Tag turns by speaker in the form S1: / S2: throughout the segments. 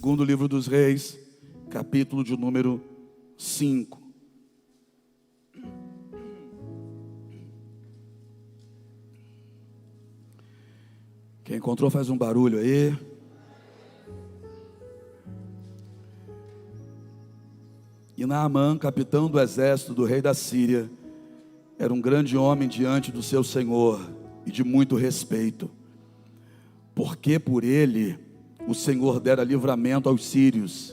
S1: Segundo livro dos Reis, capítulo de número 5. Quem encontrou faz um barulho aí. E Naamã, capitão do exército do rei da Síria, era um grande homem diante do seu senhor e de muito respeito, porque por ele o Senhor dera livramento aos sírios.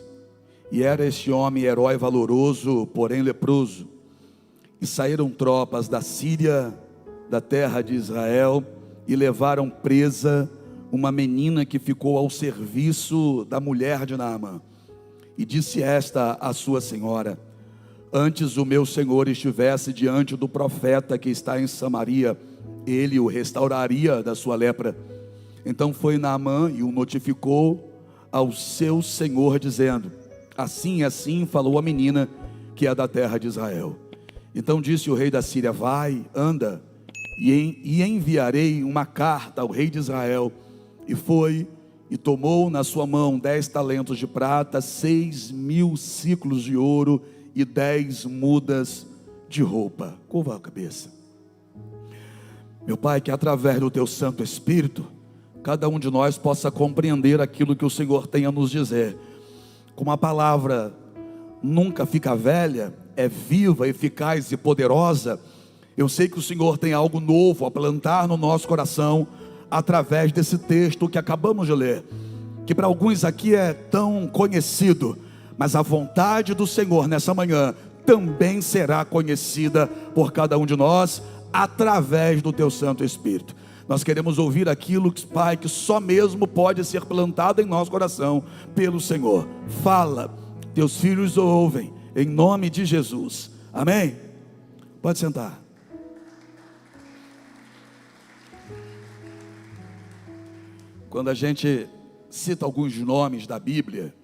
S1: E era este homem herói valoroso, porém leproso. E saíram tropas da Síria, da terra de Israel, e levaram presa uma menina que ficou ao serviço da mulher de Naamã. E disse esta à sua senhora: antes o meu senhor estivesse diante do profeta que está em Samaria, ele o restauraria da sua lepra. Então foi Naamã e o notificou ao seu senhor, dizendo: assim e assim falou a menina que é da terra de Israel. Então disse o rei da Síria: vai, anda, e enviarei uma carta ao rei de Israel. E foi e tomou na sua mão 10 talentos de prata, 6.000 ciclos de ouro e 10 mudas de roupa. Curva a cabeça. Meu Pai, que através do teu Santo Espírito, cada um de nós possa compreender aquilo que o Senhor tem a nos dizer. Como a palavra nunca fica velha, é viva, eficaz e poderosa, eu sei que o Senhor tem algo novo a plantar no nosso coração, através desse texto que acabamos de ler, que para alguns aqui é tão conhecido, mas a vontade do Senhor nessa manhã também será conhecida por cada um de nós, através do teu Santo Espírito. Nós queremos ouvir aquilo, Pai, que só mesmo pode ser plantado em nosso coração pelo Senhor. Fala, teus filhos ouvem, em nome de Jesus, amém? Pode sentar. Quando a gente cita alguns nomes da Bíblia,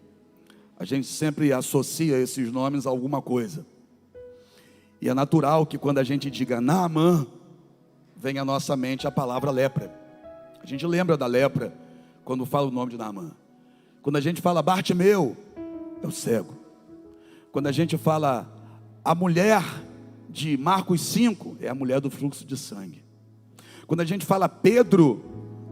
S1: a gente sempre associa esses nomes a alguma coisa. E é natural que quando a gente diga Naamã, vem à nossa mente a palavra lepra. A gente lembra da lepra quando fala o nome de Naamã. Quando a gente fala Bartimeu, é o cego. Quando a gente fala a mulher de Marcos 5, é a mulher do fluxo de sangue. Quando a gente fala Pedro,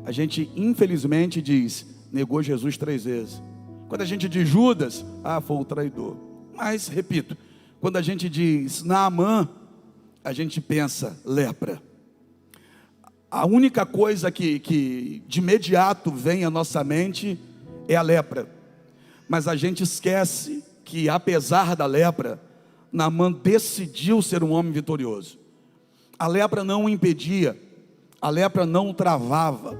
S1: a gente infelizmente diz, negou Jesus 3 vezes. Quando a gente diz Judas, foi o traidor. Mas, repito, quando a gente diz Naamã, a gente pensa lepra. A única coisa que de imediato vem à nossa mente é a lepra. Mas a gente esquece que, apesar da lepra, Naamã decidiu ser um homem vitorioso. A lepra não o impedia, a lepra não o travava.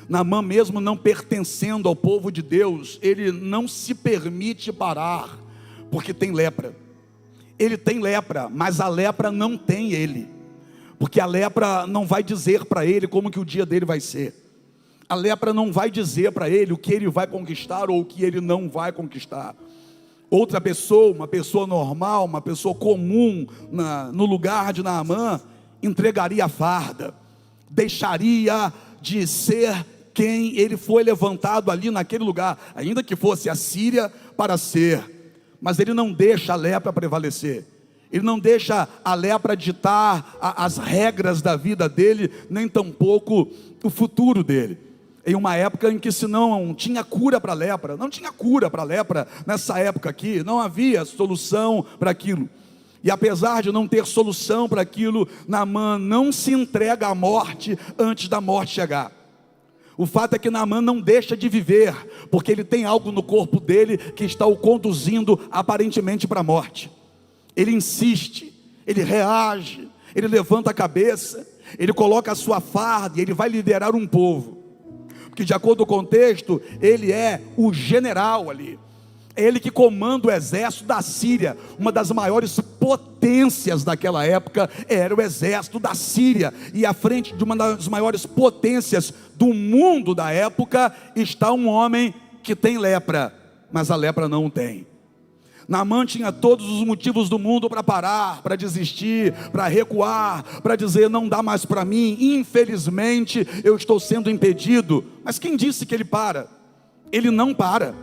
S1: Naamã, mesmo não pertencendo ao povo de Deus, ele não se permite parar, porque tem lepra. Ele tem lepra, mas a lepra não tem ele, porque a lepra não vai dizer para ele como que o dia dele vai ser. A lepra não vai dizer para ele o que ele vai conquistar ou o que ele não vai conquistar. Outra pessoa, uma pessoa normal, uma pessoa comum, no lugar de Naamã, entregaria a farda, deixaria de ser quem ele foi levantado ali naquele lugar, ainda que fosse a Síria para ser. Mas ele não deixa a lepra prevalecer, ele não deixa a lepra ditar as regras da vida dele, nem tampouco o futuro dele. Em uma época em que se não tinha cura para a lepra, não tinha cura para a lepra nessa época aqui, não havia solução para aquilo. E apesar de não ter solução para aquilo, Naamã não se entrega à morte antes da morte chegar. O fato é que Naamã não deixa de viver, porque ele tem algo no corpo dele que está o conduzindo aparentemente para a morte. Ele insiste, ele reage, ele levanta a cabeça, ele coloca a sua farda e ele vai liderar um povo. Porque de acordo com o contexto, ele é o general ali. É ele que comanda o exército da Síria. Uma das maiores potências daquela época era o exército da Síria. E à frente de uma das maiores potências do mundo da época está um homem que tem lepra, mas a lepra não tem. Naamã tinha todos os motivos do mundo para parar, para desistir, para recuar, para dizer não dá mais para mim, infelizmente eu estou sendo impedido. Mas quem disse que ele para? Ele não para.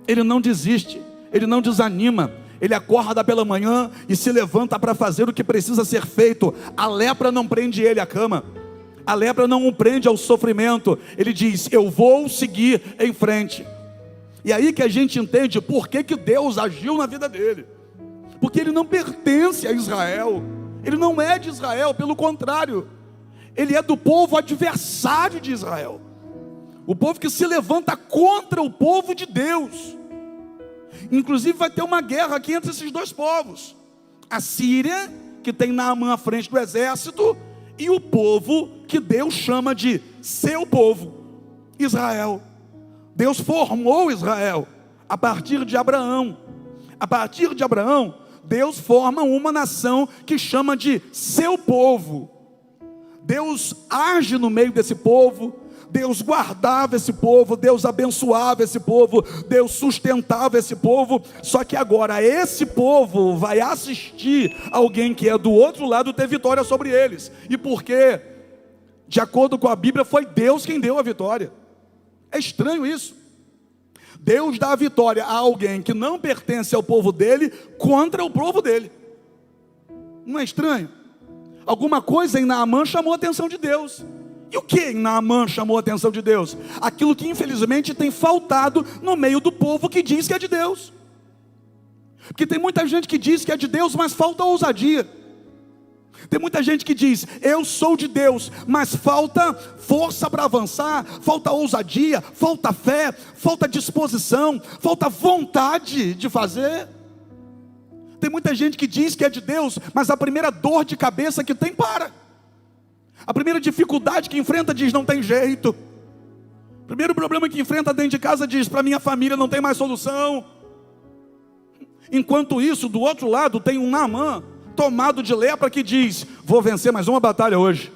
S1: ele não desiste, ele não desanima, ele acorda pela manhã e se levanta para fazer o que precisa ser feito. A lepra não prende ele à cama, a lepra não o prende ao sofrimento. Ele diz: eu vou seguir em frente. E aí que a gente entende por que Deus agiu na vida dele. Porque ele não pertence a Israel, ele não é de Israel, pelo contrário, ele é do povo adversário de Israel, o povo que se levanta contra o povo de Deus. Inclusive vai ter uma guerra aqui entre esses dois povos: a Síria, que tem Naamã à frente do exército, e o povo que Deus chama de seu povo, Israel. Deus formou Israel a partir de Abraão. A partir de Abraão, Deus forma uma nação que chama de seu povo. Deus age no meio desse povo, Deus guardava esse povo, Deus abençoava esse povo, Deus sustentava esse povo. Só que agora esse povo vai assistir alguém que é do outro lado ter vitória sobre eles. E por quê? De acordo com a Bíblia, foi Deus quem deu a vitória. É estranho isso. Deus dá a vitória a alguém que não pertence ao povo dele contra o povo dele. Não é estranho? Alguma coisa em Naamã chamou a atenção de Deus. E o que em Naamã chamou a atenção de Deus? Aquilo que infelizmente tem faltado no meio do povo que diz que é de Deus. Porque tem muita gente que diz que é de Deus, mas falta ousadia. Tem muita gente que diz: eu sou de Deus, mas falta força para avançar, falta ousadia, falta fé, falta disposição, falta vontade de fazer. Tem muita gente que diz que é de Deus, mas a primeira dor de cabeça que tem, para. A primeira dificuldade que enfrenta diz: não tem jeito. O primeiro problema que enfrenta dentro de casa diz: para minha família não tem mais solução. Enquanto isso, do outro lado tem um Naamã tomado de lepra que diz: vou vencer mais uma batalha hoje,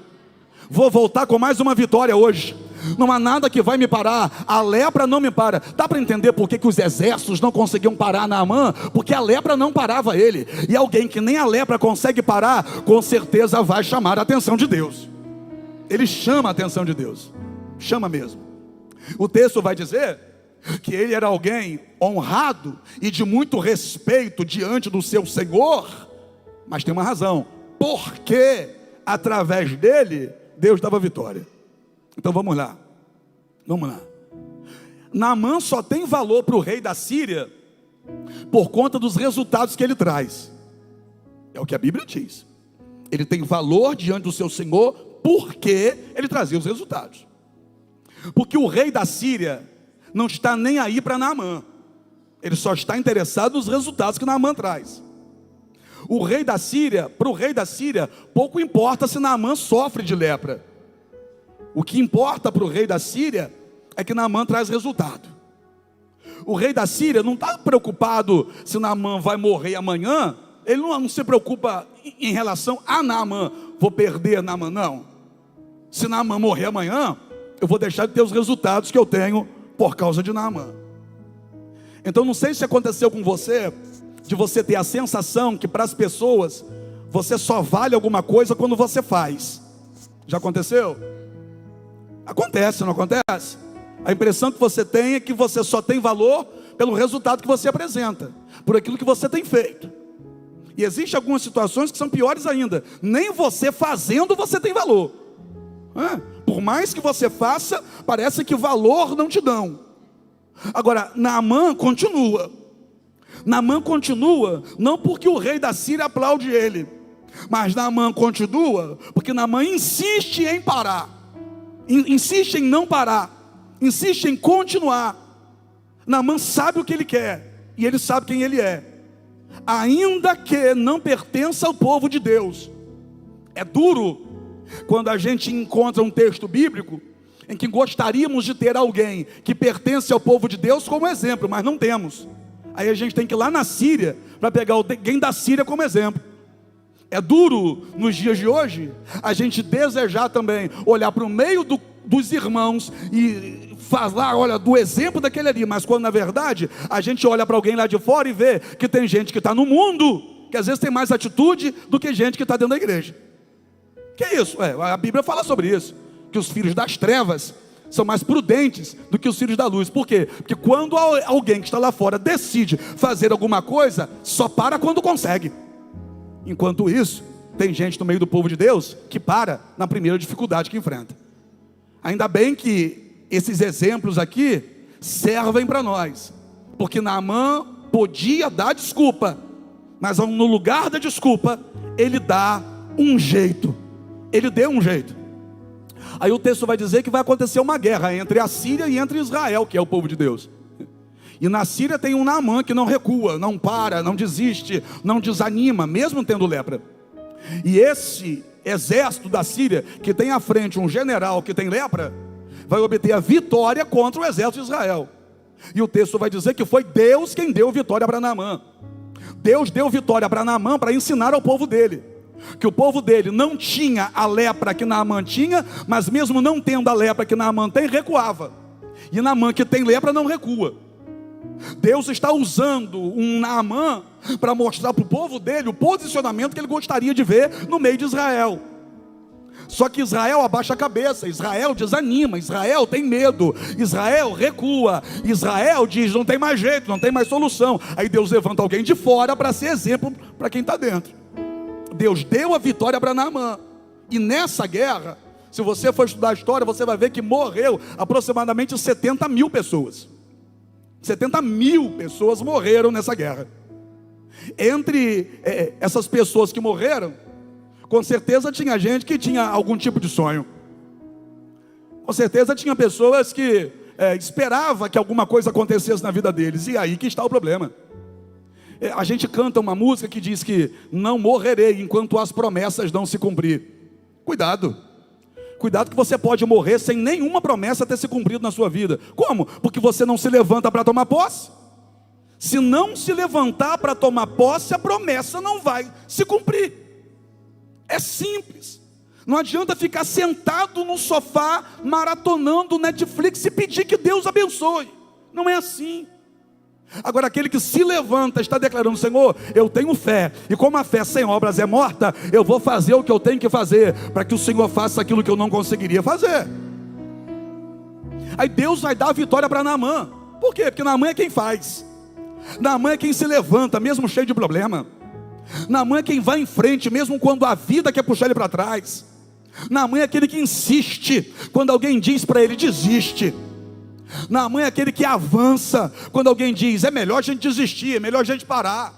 S1: vou voltar com mais uma vitória hoje, não há nada que vai me parar, a lepra não me para. Dá para entender por que os exércitos não conseguiam parar Naamã? Porque a lepra não parava ele. E alguém que nem a lepra consegue parar, com certeza vai chamar a atenção de Deus. Ele chama a atenção de Deus, chama mesmo. O texto vai dizer que ele era alguém honrado e de muito respeito diante do seu Senhor. Mas tem uma razão: porque através dele Deus dava vitória. Então vamos lá. Naamã só tem valor para o rei da Síria por conta dos resultados que ele traz. É o que a Bíblia diz. Ele tem valor diante do seu Senhor porque ele trazia os resultados. Porque o rei da Síria não está nem aí para Naamã, ele só está interessado nos resultados que Naamã traz. O rei da Síria, para o rei da Síria, pouco importa se Naamã sofre de lepra. O que importa para o rei da Síria é que Naamã traz resultado. O rei da Síria não está preocupado se Naamã vai morrer amanhã. Ele não se preocupa em relação a Naamã: vou perder Naamã, não. Se Naamã morrer amanhã, eu vou deixar de ter os resultados que eu tenho por causa de Naamã. Então não sei se aconteceu com você, de você ter a sensação que para as pessoas você só vale alguma coisa quando você faz. Já aconteceu? Acontece, não acontece? A impressão que você tem é que você só tem valor pelo resultado que você apresenta, por aquilo que você tem feito. E existem algumas situações que são piores ainda: nem você fazendo você tem valor. Por mais que você faça, parece que valor não te dão. Agora, Naamã continua. Naamã continua, não porque o rei da Síria aplaude ele, mas Naamã continua porque Naamã insiste em parar, insiste em não parar, insiste em continuar. Naamã sabe o que ele quer e ele sabe quem ele é, ainda que não pertença ao povo de Deus. É duro quando a gente encontra um texto bíblico em que gostaríamos de ter alguém que pertence ao povo de Deus como exemplo, mas não temos. Aí a gente tem que ir lá na Síria para pegar alguém da Síria como exemplo. É duro nos dias de hoje a gente desejar também olhar para o meio dos irmãos e falar, olha, do exemplo daquele ali, mas quando na verdade a gente olha para alguém lá de fora e vê que tem gente que está no mundo, que às vezes tem mais atitude do que gente que está dentro da igreja. Que é isso? A Bíblia fala sobre isso, que os filhos das trevas são mais prudentes do que os filhos da luz. Por quê? Porque quando alguém que está lá fora decide fazer alguma coisa, só para quando consegue. Enquanto isso, tem gente no meio do povo de Deus que para na primeira dificuldade que enfrenta. Ainda bem que esses exemplos aqui servem para nós, porque Naamã podia dar desculpa, mas no lugar da desculpa, ele dá um jeito. Ele deu um jeito. Aí o texto vai dizer que vai acontecer uma guerra entre a Síria e entre Israel, que é o povo de Deus. E na Síria tem um Naamã que não recua, não para, não desiste, não desanima, mesmo tendo lepra. E esse exército da Síria, que tem à frente um general que tem lepra, vai obter a vitória contra o exército de Israel. E o texto vai dizer que foi Deus quem deu vitória para Naamã. Deus deu vitória para Naamã para ensinar ao povo dele que o povo dele não tinha a lepra que Naamã tinha, mas mesmo não tendo a lepra que Naamã tem, recuava. E Naamã que tem lepra não recua. Deus está usando um Naamã para mostrar para o povo dele o posicionamento que ele gostaria de ver no meio de Israel. Só que Israel abaixa a cabeça, Israel desanima, Israel tem medo, Israel recua, Israel diz: não tem mais jeito, não tem mais solução. Aí Deus levanta alguém de fora para ser exemplo para quem está dentro. Deus deu a vitória para Naamã. E nessa guerra, se você for estudar a história, você vai ver que morreu aproximadamente 70 mil pessoas. 70 mil pessoas morreram nessa guerra. Entre essas pessoas que morreram, com certeza tinha gente que tinha algum tipo de sonho. Com certeza tinha pessoas que esperava que alguma coisa acontecesse na vida deles. E aí que está o problema. A gente canta uma música que diz que não morrerei enquanto as promessas não se cumprir. Cuidado. Cuidado que você pode morrer sem nenhuma promessa ter se cumprido na sua vida. Como? Porque você não se levanta para tomar posse. Se não se levantar para tomar posse, a promessa não vai se cumprir. É simples. Não adianta ficar sentado no sofá, maratonando Netflix e pedir que Deus abençoe. Não é assim. Agora aquele que se levanta está declarando: Senhor, eu tenho fé, e como a fé sem obras é morta, eu vou fazer o que eu tenho que fazer, para que o Senhor faça aquilo que eu não conseguiria fazer. Aí Deus vai dar a vitória para Naamã. Por quê? Porque Naamã é quem faz. Naamã é quem se levanta, mesmo cheio de problema. Naamã é quem vai em frente, mesmo quando a vida quer puxar ele para trás. Naamã é aquele que insiste, quando alguém diz para ele: desiste. Naamã é aquele que avança, quando alguém diz: é melhor a gente desistir, é melhor a gente parar.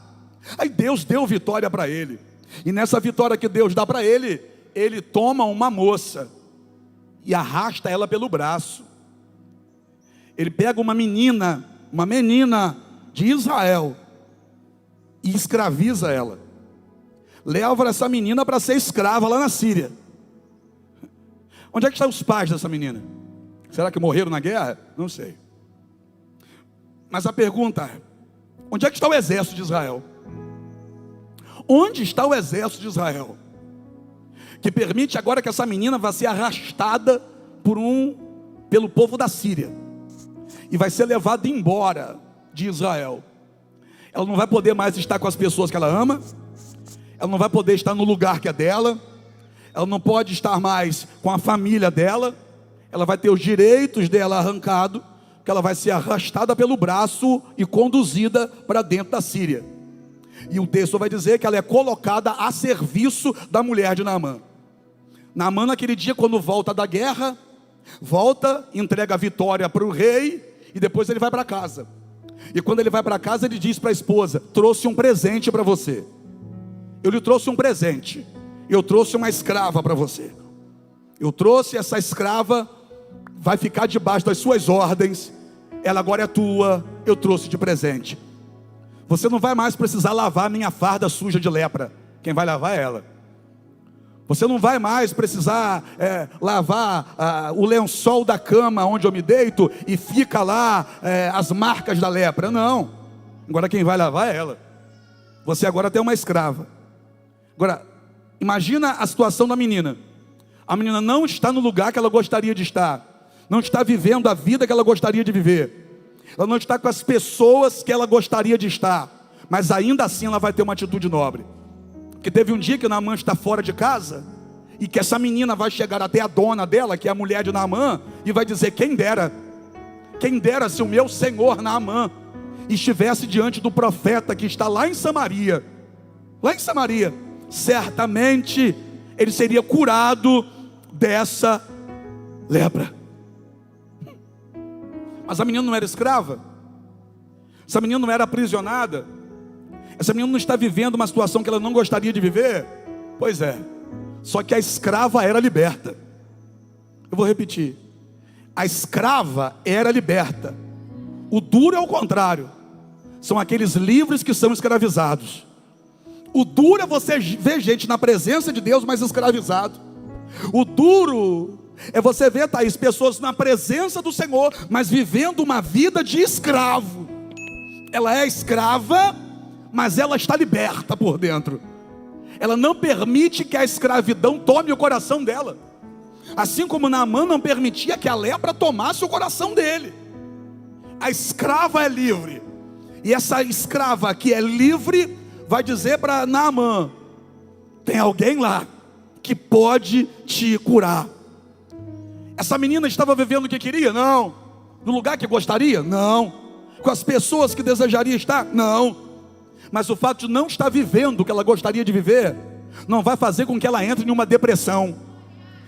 S1: Aí Deus deu vitória para ele. E nessa vitória que Deus dá para ele, ele toma uma moça e arrasta ela pelo braço. Ele pega uma menina de Israel e escraviza ela. Leva essa menina para ser escrava lá na Síria. Onde é que estão os pais dessa menina? Será que morreram na guerra? Não sei. Mas a pergunta é: onde é que está o exército de Israel? Onde está o exército de Israel? Que permite agora que essa menina vá ser arrastada pelo povo da Síria. E vai ser levada embora de Israel. Ela não vai poder mais estar com as pessoas que ela ama. Ela não vai poder estar no lugar que é dela. Ela não pode estar mais com a família dela. Ela vai ter os direitos dela arrancados, que ela vai ser arrastada pelo braço e conduzida para dentro da Síria. E o texto vai dizer que ela é colocada a serviço da mulher de Naamã. Naamã naquele dia, quando volta da guerra, entrega a vitória para o rei, e depois ele vai para casa. E quando ele vai para casa, ele diz para a esposa: trouxe um presente para você. Eu lhe trouxe um presente. Eu trouxe uma escrava para você. Eu trouxe essa escrava, vai ficar debaixo das suas ordens. Ela agora é tua, eu trouxe de presente. Você não vai mais precisar lavar minha farda suja de lepra. Quem vai lavar é ela. Você não vai mais precisar lavar o lençol da cama onde eu me deito e fica lá as marcas da lepra. Não. Agora quem vai lavar é ela. Você agora tem uma escrava. Agora, imagina a situação da menina. A menina não está no lugar que ela gostaria de estar. Não está vivendo a vida que ela gostaria de viver. Ela não está com as pessoas que ela gostaria de estar. Mas ainda assim ela vai ter uma atitude nobre. Porque teve um dia que Naamã está fora de casa, e que essa menina vai chegar até a dona dela, que é a mulher de Naamã, e vai dizer: quem dera se o meu senhor Naamã estivesse diante do profeta que está lá em Samaria, certamente ele seria curado dessa lepra. Mas a menina não era escrava, essa menina não era aprisionada, essa menina não está vivendo uma situação que ela não gostaria de viver. Pois é, só que a escrava era liberta. Eu vou repetir: a escrava era liberta. O duro é o contrário, são aqueles livres que são escravizados. O duro é você ver gente na presença de Deus, mas escravizado. O duro é você ver, Thaís, pessoas na presença do Senhor, mas vivendo uma vida de escravo. Ela é escrava, mas ela está liberta por dentro. Ela não permite que a escravidão tome o coração dela, assim como Naamã não permitia que a lepra tomasse o coração dele. A escrava é livre, e essa escrava que é livre vai dizer para Naamã: tem alguém lá que pode te curar. Essa menina estava vivendo o que queria? Não. No lugar que gostaria? Não. Com as pessoas que desejaria estar? Não. Mas o fato de não estar vivendo o que ela gostaria de viver não vai fazer com que ela entre em uma depressão.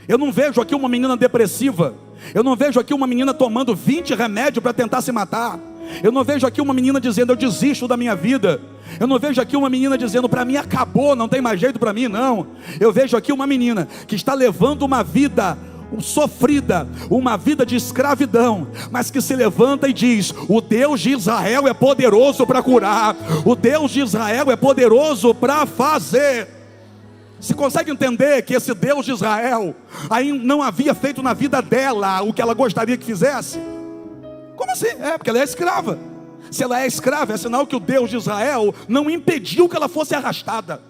S1: Eu não vejo aqui uma menina depressiva. Eu não vejo aqui uma menina tomando 20 remédios para tentar se matar. Eu não vejo aqui uma menina dizendo: eu desisto da minha vida. Eu não vejo aqui uma menina dizendo: para mim acabou, não tem mais jeito para mim. Não. Eu vejo aqui uma menina que está levando uma vida sofrida, uma vida de escravidão, mas que se levanta e diz: o Deus de Israel é poderoso para curar, o Deus de Israel é poderoso para fazer. Você consegue entender que esse Deus de Israel ainda não havia feito na vida dela o que ela gostaria que fizesse? Como assim? Porque ela é escrava. Se ela é escrava, é sinal que o Deus de Israel não impediu que ela fosse arrastada.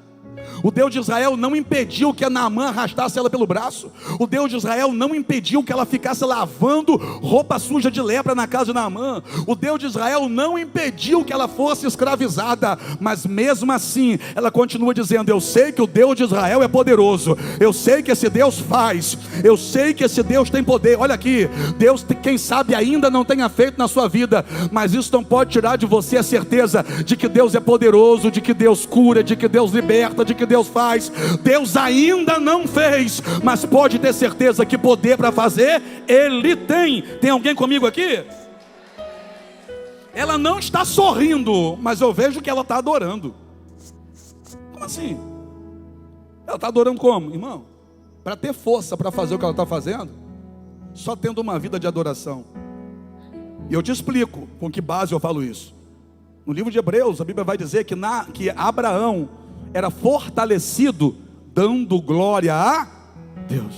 S1: O Deus de Israel não impediu que a Naamã arrastasse ela pelo braço. O Deus de Israel não impediu que ela ficasse lavando roupa suja de lepra na casa de Naamã. O Deus de Israel não impediu que ela fosse escravizada. Mas mesmo assim, ela continua dizendo: eu sei que o Deus de Israel é poderoso. Eu sei que esse Deus faz. Eu sei que esse Deus tem poder. Olha aqui, Deus, quem sabe ainda não tenha feito na sua vida, mas isso não pode tirar de você a certeza de que Deus é poderoso, de que Deus cura, de que Deus liberta, de que Deus faz. Deus ainda não fez, mas pode ter certeza que poder para fazer Ele tem. Tem alguém comigo aqui? Ela não está sorrindo, mas eu vejo que ela está adorando. Como assim? Ela está adorando como, irmão? Para ter força para fazer o que ela está fazendo, só tendo uma vida de adoração. E eu te explico com que base eu falo isso. No livro de Hebreus, a Bíblia vai dizer que Abraão era fortalecido dando glória a Deus.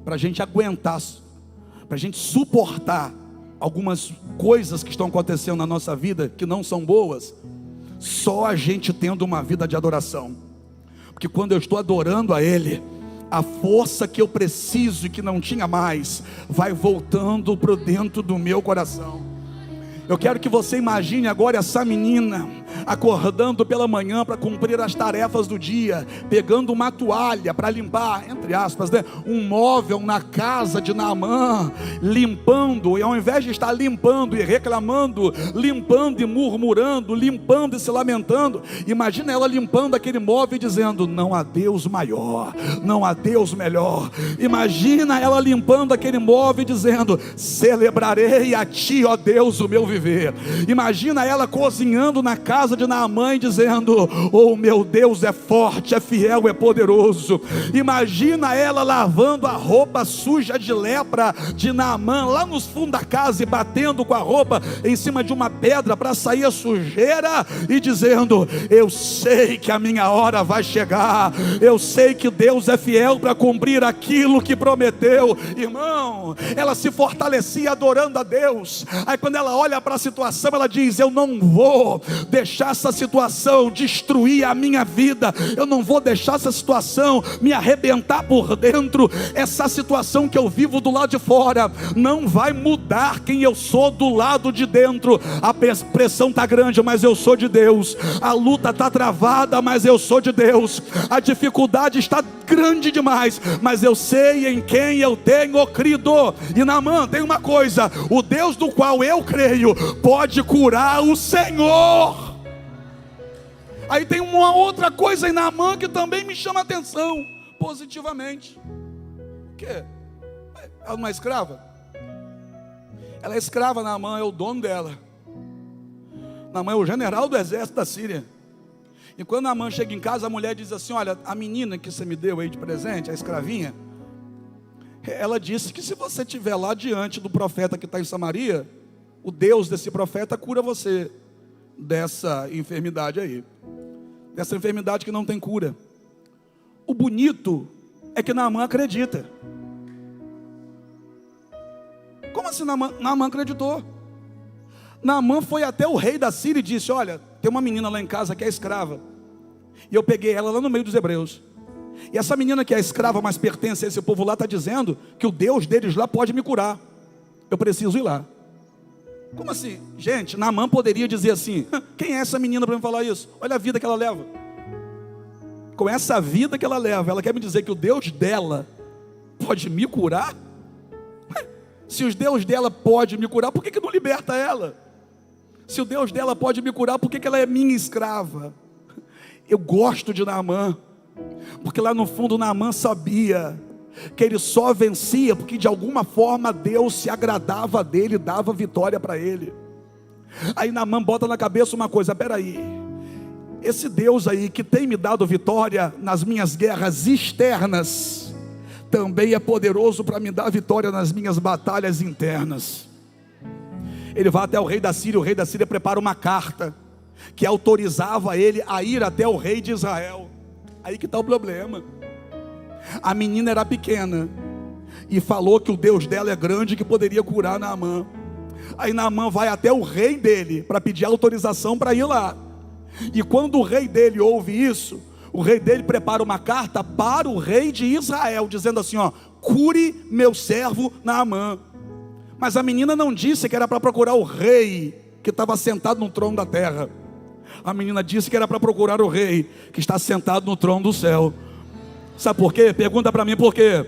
S1: Para a gente aguentar, para a gente suportar algumas coisas que estão acontecendo na nossa vida que não são boas, só a gente tendo uma vida de adoração. Porque quando eu estou adorando a Ele, a força que eu preciso e que não tinha mais vai voltando para dentro do meu coração. Eu quero que você imagine agora essa menina acordando pela manhã para cumprir as tarefas do dia, pegando uma toalha para limpar, entre aspas, né, um móvel na casa de Naamã, limpando, e ao invés de estar limpando e reclamando, limpando e murmurando, limpando e se lamentando, imagina ela limpando aquele móvel e dizendo: não há Deus maior, não há Deus melhor. Imagina ela limpando aquele móvel e dizendo: celebrarei a Ti, ó Deus, o meu viver. Imagina ela cozinhando na casa de Naamã e dizendo: oh, meu Deus é forte, é fiel, é poderoso. Imagina ela lavando a roupa suja de lepra de Naamã lá nos fundos da casa e batendo com a roupa em cima de uma pedra para sair a sujeira e dizendo: eu sei que a minha hora vai chegar, eu sei que Deus é fiel para cumprir aquilo que prometeu. Irmão, ela se fortalecia adorando a Deus. Aí quando ela olha para a situação, ela diz: eu não vou deixar deixar essa situação destruir a minha vida, eu não vou deixar essa situação me arrebentar por dentro. Essa situação que eu vivo do lado de fora não vai mudar quem eu sou do lado de dentro. A pressão está grande, mas eu sou de Deus. A luta está travada, mas eu sou de Deus. A dificuldade está grande demais, mas eu sei em quem eu tenho crido. E Naamã tem uma coisa: o Deus do qual eu creio pode curar o Senhor. Aí tem uma outra coisa em Naamã que também me chama a atenção positivamente. O quê? Ela não é escrava? Ela é escrava. Naamã é o dono dela. Naamã é o general do exército da Síria. E quando Naamã chega em casa, a mulher diz assim: olha, a menina que você me deu aí de presente, a escravinha, ela disse que se você estiver lá diante do profeta que está em Samaria, o Deus desse profeta cura você dessa enfermidade aí, dessa enfermidade que não tem cura. O bonito é que Naamã acredita. Como assim Naamã acreditou? Naamã foi até o rei da Síria e disse: olha, tem uma menina lá em casa que é escrava, e eu peguei ela lá no meio dos hebreus, e essa menina que é escrava, mas pertence a esse povo lá, está dizendo que o Deus deles lá pode me curar. Eu preciso ir lá. Como assim? Gente, Naamã poderia dizer assim: quem é essa menina para me falar isso? Olha a vida que ela leva. Com essa vida que ela leva, ela quer me dizer que o Deus dela pode me curar? Se o Deus dela pode me curar, por que não liberta ela? Se o Deus dela pode me curar, por que ela é minha escrava? Eu gosto de Naamã, porque lá no fundo Naamã sabia que ele só vencia porque de alguma forma Deus se agradava dele, dava vitória para ele. Aí Naamã bota na cabeça uma coisa: peraí, esse Deus aí que tem me dado vitória nas minhas guerras externas, também é poderoso para me dar vitória nas minhas batalhas internas. Ele vai até o rei da Síria. O rei da Síria prepara uma carta que autorizava ele a ir até o rei de Israel. Aí que está o problema. A menina era pequena e falou que o Deus dela é grande, que poderia curar Naamã. Aí Naamã vai até o rei dele para pedir autorização para ir lá. E quando o rei dele ouve isso, o rei dele prepara uma carta para o rei de Israel, dizendo assim: ó, cure meu servo Naamã. Mas a menina não disse que era para procurar o rei que estava sentado no trono da terra. A menina disse que era para procurar o rei que está sentado no trono do céu. Sabe por quê? Pergunta para mim por quê.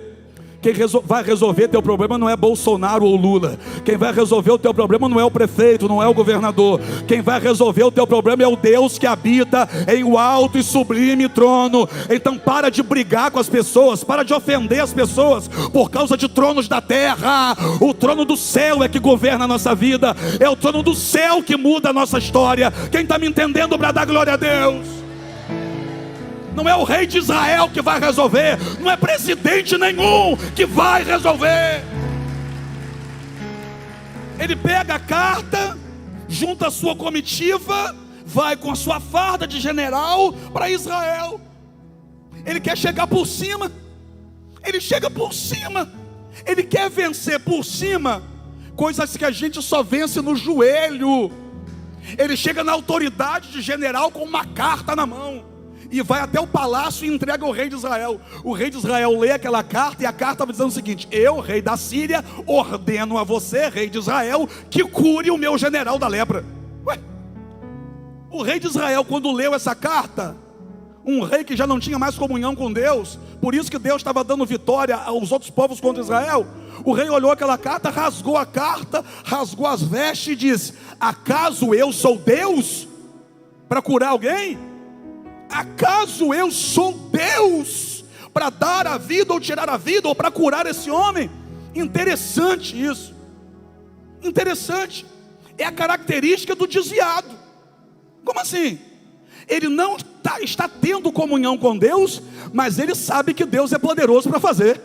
S1: Quem vai resolver teu problema não é Bolsonaro ou Lula. Quem vai resolver o teu problema não é o prefeito, não é o governador. Quem vai resolver o teu problema é o Deus que habita em o alto e sublime trono. Então para de brigar com as pessoas, para de ofender as pessoas por causa de tronos da terra. O trono do céu é que governa a nossa vida. É o trono do céu que muda a nossa história. Quem está me entendendo para dar glória a Deus? Não é o rei de Israel que vai resolver, não é presidente nenhum que vai resolver. Ele pega a carta, junta a sua comitiva, vai com a sua farda de general para Israel. Ele quer chegar por cima. Ele chega por cima. Ele quer vencer por cima coisas que a gente só vence no joelho. Ele chega na autoridade de general com uma carta na mão e vai até o palácio e entrega ao rei de Israel. O rei de Israel lê aquela carta, e a carta estava dizendo o seguinte: eu, rei da Síria, ordeno a você, rei de Israel, que cure o meu general da lepra. Ué? O rei de Israel, quando leu essa carta, um rei que já não tinha mais comunhão com Deus, por isso que Deus estava dando vitória aos outros povos contra Israel, o rei olhou aquela carta, rasgou as vestes e disse: acaso eu sou Deus para curar alguém? Acaso eu sou Deus para dar a vida ou tirar a vida, ou para curar esse homem? Interessante isso. Interessante. É a característica do desviado. Como assim? Ele não está tendo comunhão com Deus, mas ele sabe que Deus é poderoso para fazer.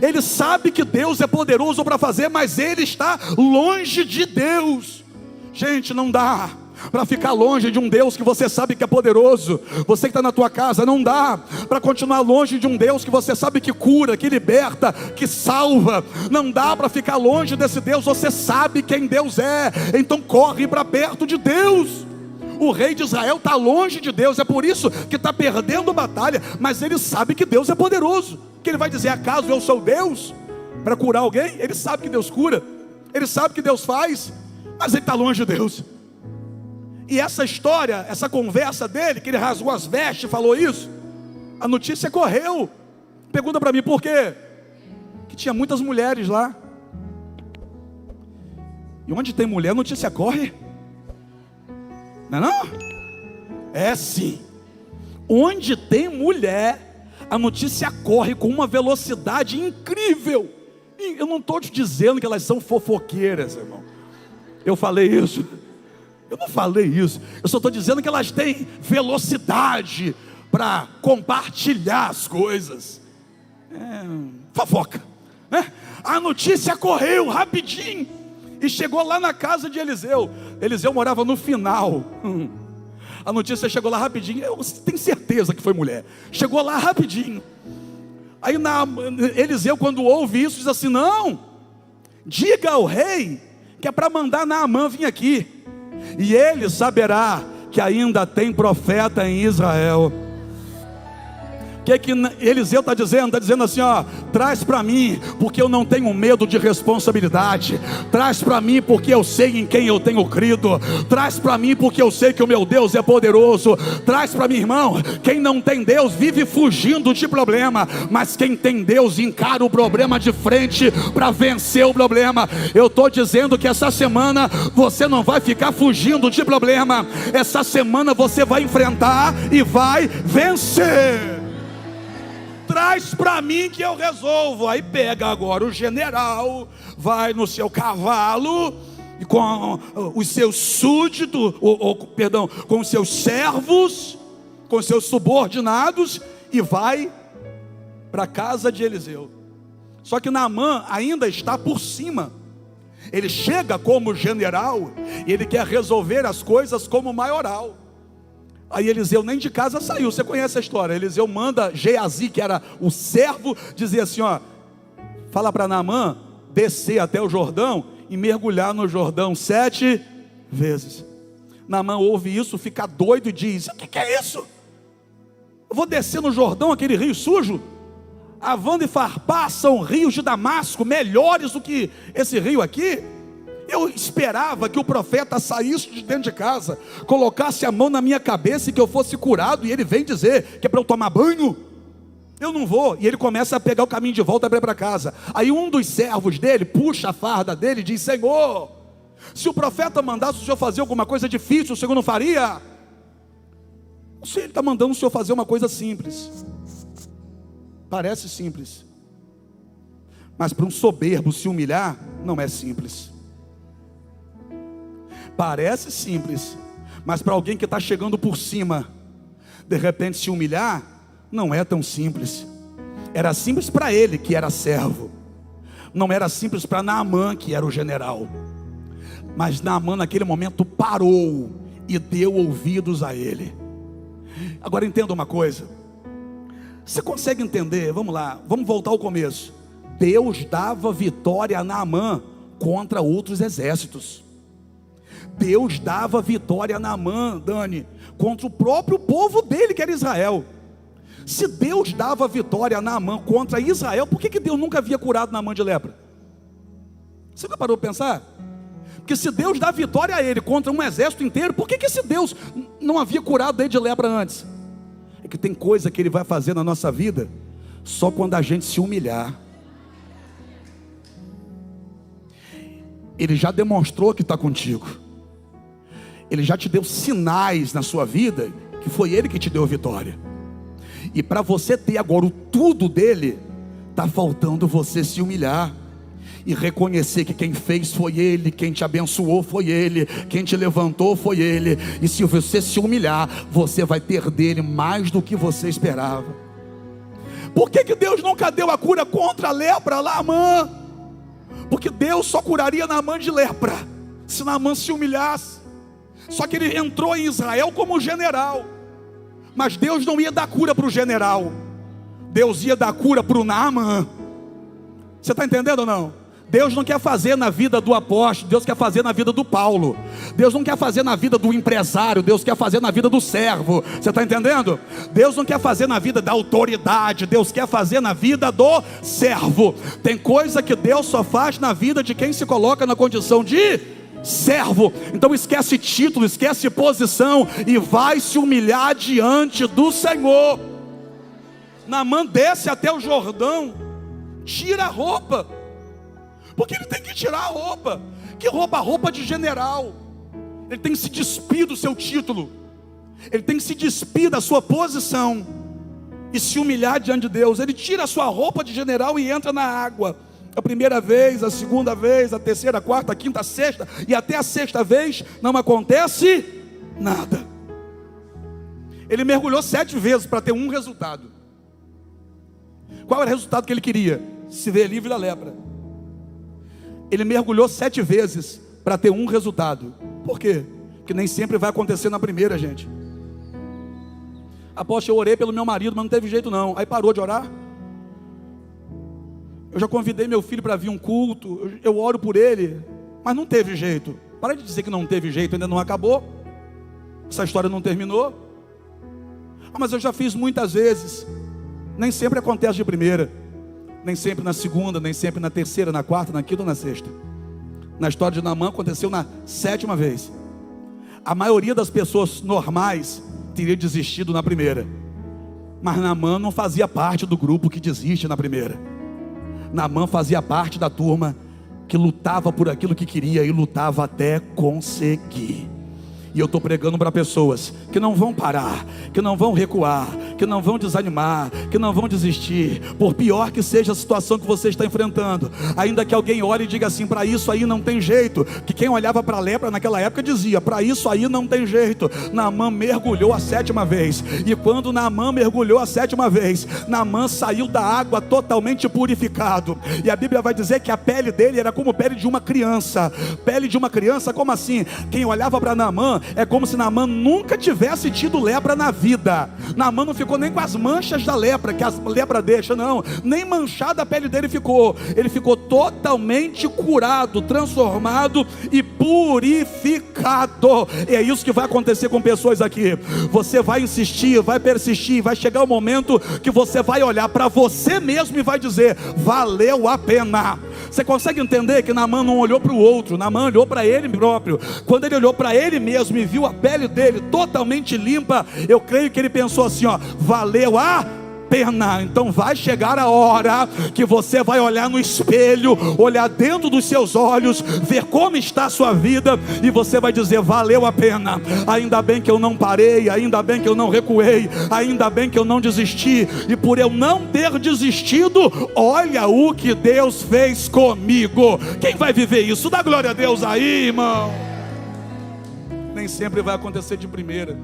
S1: Ele sabe que Deus é poderoso para fazer, mas ele está longe de Deus. Gente, não dá para ficar longe de um Deus que você sabe que é poderoso. Você que está na tua casa, não dá para continuar longe de um Deus que você sabe que cura, que liberta, que salva. Não dá para ficar longe desse Deus. Você sabe quem Deus é, então corre para perto de Deus. O rei de Israel está longe de Deus, é por isso que está perdendo batalha, mas ele sabe que Deus é poderoso. Que ele vai dizer, acaso eu sou Deus para curar alguém? Ele sabe que Deus cura, ele sabe que Deus faz, mas ele está longe de Deus. E essa história, essa conversa dele, que ele rasgou as vestes e falou isso, a notícia correu. Pergunta para mim, por quê? Que tinha muitas mulheres lá. E onde tem mulher, a notícia corre. Não é não? É sim. Onde tem mulher, a notícia corre com uma velocidade incrível. E eu não estou te dizendo que elas são fofoqueiras, irmão. Eu falei isso? Eu não falei isso. Eu só estou dizendo que elas têm velocidade para compartilhar as coisas. Fofoca, né? A notícia correu rapidinho e chegou lá na casa de Eliseu. Eliseu morava no final. A notícia chegou lá rapidinho. Eu tenho certeza que foi mulher. Chegou lá rapidinho. Aí Eliseu, quando ouve isso, diz assim: não, diga ao rei que é para mandar Naamã vir aqui, e ele saberá que ainda tem profeta em Israel. O que Eliseu está dizendo? Está dizendo assim, ó, traz para mim, porque eu não tenho medo de responsabilidade. Traz para mim, porque eu sei em quem eu tenho crido. Traz para mim, porque eu sei que o meu Deus é poderoso. Traz para mim, irmão. Quem não tem Deus vive fugindo de problema, mas quem tem Deus encara o problema de frente para vencer o problema. Eu estou dizendo que essa semana você não vai ficar fugindo de problema. Essa semana você vai enfrentar e vai vencer. Traz para mim que eu resolvo. Aí pega agora o general, vai no seu cavalo, e com os seus súditos, com os seus servos, com os seus subordinados, e vai para a casa de Eliseu. Só que Naamã ainda está por cima. Ele chega como general e ele quer resolver as coisas como maioral. Aí Eliseu nem de casa saiu, você conhece a história. Eliseu manda Geazi, que era o servo, dizer assim, ó, fala para Naamã descer até o Jordão e mergulhar no Jordão 7 vezes. Naamã ouve isso, fica doido e diz: o que é isso? Eu vou descer no Jordão, aquele rio sujo? Havana e Farpá são rios de Damasco, melhores do que esse rio aqui. Eu esperava que o profeta saísse de dentro de casa, colocasse a mão na minha cabeça e que eu fosse curado, e ele vem dizer que é para eu tomar banho. Eu não vou. E ele começa a pegar o caminho de volta para casa. Aí um dos servos dele puxa a farda dele e diz: Senhor, se o profeta mandasse o senhor fazer alguma coisa difícil, o senhor não faria? O senhor está mandando o senhor fazer uma coisa simples. Parece simples, mas para um soberbo se humilhar não é simples. Parece simples, mas para alguém que está chegando por cima, de repente se humilhar, não é tão simples. Era simples para ele, que era servo. Não era simples para Naamã, que era o general. Mas Naamã naquele momento parou e deu ouvidos a ele. Agora entenda uma coisa. Você consegue entender? Vamos lá, vamos voltar ao começo. Deus dava vitória a Naamã contra outros exércitos. Deus dava vitória a Naamã, Dani, contra o próprio povo dele, que era Israel. Se Deus dava vitória a Naamã contra Israel, por que Deus nunca havia curado Naamã de lepra? Você nunca parou para pensar? Porque se Deus dá vitória a ele contra um exército inteiro, por que esse Deus não havia curado ele de lepra antes? É que tem coisa que ele vai fazer na nossa vida só quando a gente se humilhar. Ele já demonstrou que está contigo. Ele já te deu sinais na sua vida que foi Ele que te deu a vitória. E para você ter agora o tudo dele, está faltando você se humilhar e reconhecer que quem fez foi Ele, quem te abençoou foi Ele, quem te levantou foi Ele. E se você se humilhar, você vai ter dele mais do que você esperava. Por que Deus nunca deu a cura contra a lepra lá, Naamã? Porque Deus só curaria Naamã de lepra se Naamã se humilhasse. Só que ele entrou em Israel como general, mas Deus não ia dar cura para o general, Deus ia dar cura para o Naamã. Você está entendendo ou não? Deus não quer fazer na vida do apóstolo, Deus quer fazer na vida do Paulo. Deus não quer fazer na vida do empresário, Deus quer fazer na vida do servo. Você está entendendo? Deus não quer fazer na vida da autoridade, Deus quer fazer na vida do servo. Tem coisa que Deus só faz na vida de quem se coloca na condição de servo. Então esquece título, esquece posição e vai se humilhar diante do Senhor. Naamã desce até o Jordão, tira a roupa, porque ele tem que tirar a roupa. Que roupa? A roupa de general. Ele tem que se despir do seu título, ele tem que se despir da sua posição e se humilhar diante de Deus. Ele tira a sua roupa de general e entra na água. A primeira vez, a segunda vez, a terceira, a quarta, a quinta, a sexta, e até a sexta vez não acontece nada. Ele mergulhou 7 vezes para ter um resultado. Qual era o resultado que ele queria? Se ver livre da lepra. Ele mergulhou 7 vezes para ter um resultado. Por quê? Porque nem sempre vai acontecer na primeira, gente. Apóstolo, eu orei pelo meu marido, mas não teve jeito não. Aí parou de orar. Eu já convidei meu filho para vir um culto, eu oro por ele, mas não teve jeito. Para de dizer que não teve jeito, ainda não acabou. Essa história não terminou. Mas eu já fiz muitas vezes. Nem sempre acontece de primeira, nem sempre na segunda, nem sempre na terceira, na quarta, na quinta ou na sexta. Na história de Naamã aconteceu na 7ª vez. A maioria das pessoas normais teria desistido na primeira, mas Naamã não fazia parte do grupo que desiste na primeira. Naamã fazia parte da turma que lutava por aquilo que queria e lutava até conseguir. E eu estou pregando para pessoas que não vão parar, que não vão recuar, que não vão desanimar, que não vão desistir, por pior que seja a situação que você está enfrentando. Ainda que alguém olhe e diga assim: para isso aí não tem jeito. Que quem olhava para a lepra naquela época dizia: para isso aí não tem jeito. Naamã mergulhou a 7ª vez. E quando Naamã mergulhou a 7ª vez, Naamã saiu da água totalmente purificado. E a Bíblia vai dizer que a pele dele era como pele de uma criança. Pele de uma criança, como assim? Quem olhava para Naamã é como se Naamã nunca tivesse tido lepra na vida. Naamã não ficou nem com as manchas da lepra, que a lepra deixa, não. Nem manchada a pele dele ficou. Ele ficou totalmente curado, transformado e purificado. E é isso que vai acontecer com pessoas aqui. Você vai insistir, vai persistir, vai chegar o momento que você vai olhar para você mesmo e vai dizer: valeu a pena. Você consegue entender que Naamã não olhou para o outro, Naamã olhou para ele próprio. Quando ele olhou para ele mesmo e viu a pele dele totalmente limpa, eu creio que ele pensou assim: ó, valeu a pena. Então vai chegar a hora que você vai olhar no espelho, olhar dentro dos seus olhos, ver como está a sua vida, e você vai dizer: valeu a pena. Ainda bem que eu não parei, ainda bem que eu não recuei, ainda bem que eu não desisti. E por eu não ter desistido, olha o que Deus fez comigo. Quem vai viver isso? Dá glória a Deus aí, irmão. Nem sempre vai acontecer de primeira,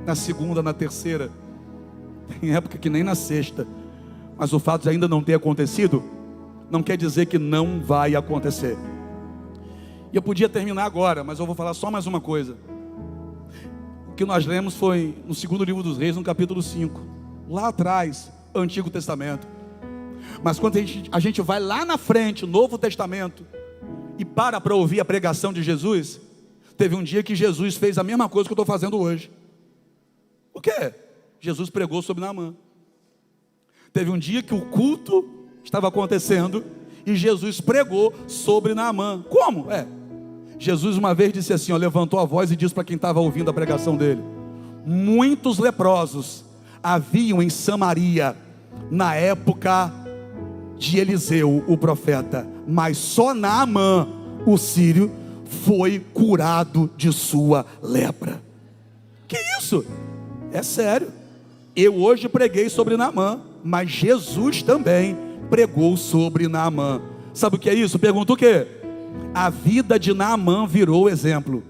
S1: na segunda, na terceira. Tem época que nem na sexta. Mas o fato de ainda não ter acontecido não quer dizer que não vai acontecer. E eu podia terminar agora, mas eu vou falar só mais uma coisa. O que nós lemos foi no 2º livro dos Reis, no capítulo 5. Lá atrás, Antigo Testamento. Mas quando a gente vai lá na frente, Novo Testamento, e para ouvir a pregação de Jesus, teve um dia que Jesus fez a mesma coisa que eu estou fazendo hoje. O quê? Jesus pregou sobre Naamã. Teve um dia que o culto estava acontecendo e Jesus pregou sobre Naamã. Como? Jesus uma vez disse assim, ó, levantou a voz e disse para quem estava ouvindo a pregação dele: muitos leprosos haviam em Samaria na época de Eliseu, o profeta, mas só Naamã, o sírio, foi curado de sua lepra. Que isso? É sério. Eu hoje preguei sobre Naamã, mas Jesus também pregou sobre Naamã. Sabe o que é isso? Pergunta o quê? A vida de Naamã virou exemplo.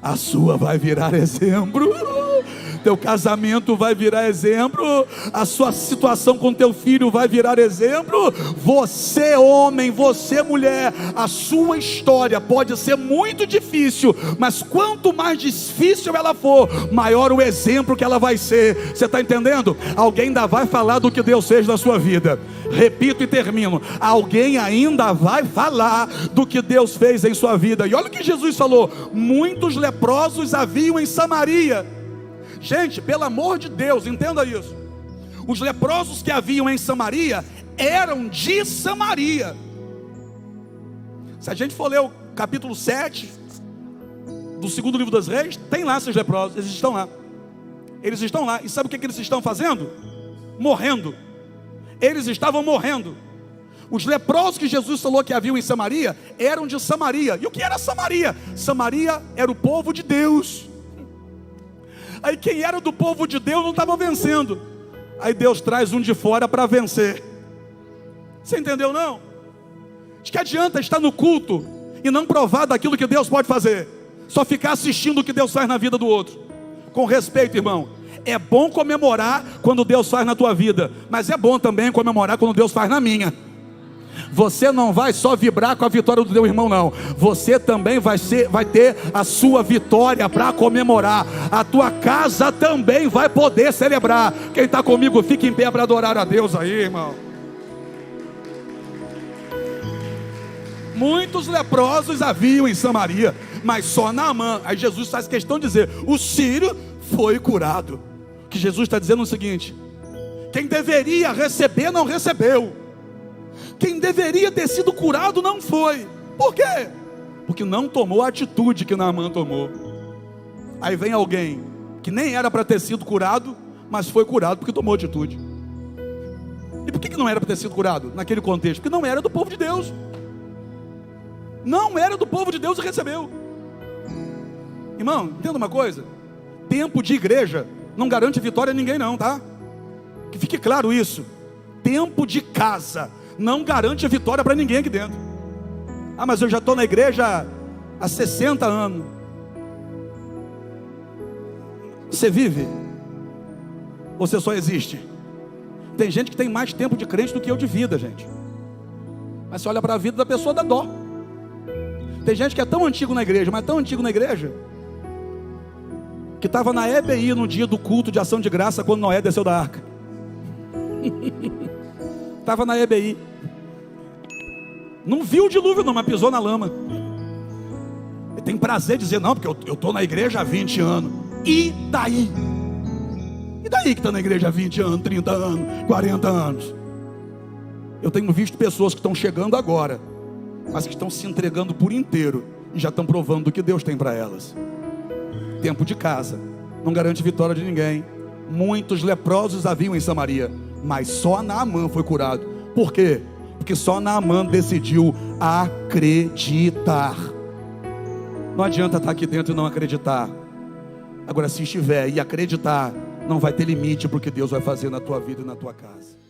S1: A sua vai virar exemplo. teu casamento vai virar exemplo, a sua situação com teu filho vai virar exemplo. Você homem, você mulher, a sua história pode ser muito difícil, mas quanto mais difícil ela for, maior o exemplo que ela vai ser. Você está entendendo? Alguém ainda vai falar do que Deus fez na sua vida. Repito e termino: alguém ainda vai falar do que Deus fez em sua vida. E olha o que Jesus falou: muitos leprosos haviam em Samaria. Gente, pelo amor de Deus, entenda isso. Os leprosos que haviam em Samaria eram de Samaria. Se a gente for ler o capítulo 7 do segundo livro dos Reis, tem lá esses leprosos, eles estão lá. Eles estão lá, e sabe o que eles estão fazendo? Morrendo. Eles estavam morrendo. Os leprosos que Jesus falou que haviam em Samaria eram de Samaria. E o que era Samaria? Samaria era o povo de Deus. Aí quem era do povo de Deus não estava vencendo. Aí Deus traz um de fora para vencer. Você entendeu não? De que adianta estar no culto e não provar daquilo que Deus pode fazer? Só ficar assistindo o que Deus faz na vida do outro. Com respeito, irmão, é bom comemorar quando Deus faz na tua vida, mas é bom também comemorar quando Deus faz na minha. Você não vai só vibrar com a vitória do teu irmão, não. Você também vai ter a sua vitória para comemorar. A tua casa também vai poder celebrar. Quem está comigo, fica em pé para adorar a Deus aí, irmão. Muitos leprosos haviam em Samaria, mas só Naamã. Aí Jesus faz questão de dizer: o sírio foi curado. O que Jesus está dizendo é o seguinte: quem deveria receber não recebeu, quem deveria ter sido curado não foi. Por quê? Porque não tomou a atitude que Naamã tomou. Aí vem alguém que nem era para ter sido curado, mas foi curado porque tomou atitude. E por que não era para ter sido curado naquele contexto? Porque não era do povo de Deus. Não era do povo de Deus e recebeu. Irmão, entenda uma coisa: tempo de igreja não garante vitória a ninguém não, tá? Que fique claro isso. Tempo de casa não garante a vitória para ninguém aqui dentro. Ah, mas eu já estou na igreja há 60 anos. Você vive? Ou você só existe? Tem gente que tem mais tempo de crente do que eu de vida, gente. Mas você olha para a vida da pessoa, dá dó. Tem gente que é tão antigo na igreja, mas tão antigo na igreja, que estava na EBI no dia do culto de ação de graça, quando Noé desceu da arca. Estava na EBI. Não viu o dilúvio não, mas pisou na lama. Ele tem prazer de dizer: não, porque eu estou na igreja há 20 anos. E daí? E daí que está na igreja há 20 anos, 30 anos, 40 anos? Eu tenho visto pessoas que estão chegando agora, mas que estão se entregando por inteiro e já estão provando o que Deus tem para elas. Tempo de casa não garante vitória de ninguém. Muitos leprosos haviam em Samaria, mas só Naamã foi curado. Por quê? Porque só Naamã decidiu acreditar. Não adianta estar aqui dentro e não acreditar. Agora, se estiver e acreditar, não vai ter limite para o que Deus vai fazer na tua vida e na tua casa.